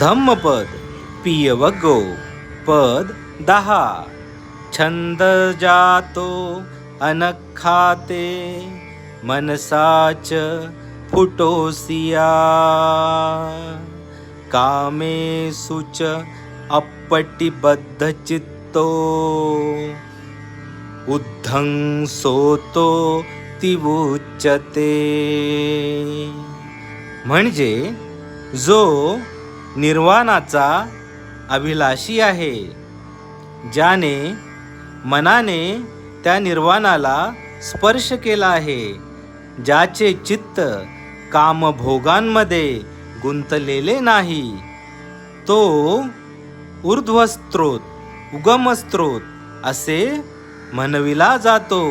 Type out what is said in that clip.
धम्मपद पियवगो पद 10. छंद जातो अनखाते मनसाच फुटोसिया कामे सुच अपटिबद्ध चित्तो उद्धंसोतो तिवुच्यते. म्हणजे जो निर्वाणाचा अभिलाषी आहे, ज्याने मनाने त्या निर्वाणाला स्पर्श केला आहे, ज्याचे चित्त कामभोगांमध्ये गुंतलेले नाही, तो ऊर्ध्वस्त्रोत उगमस्त्रोत असे म्हणविला जातो.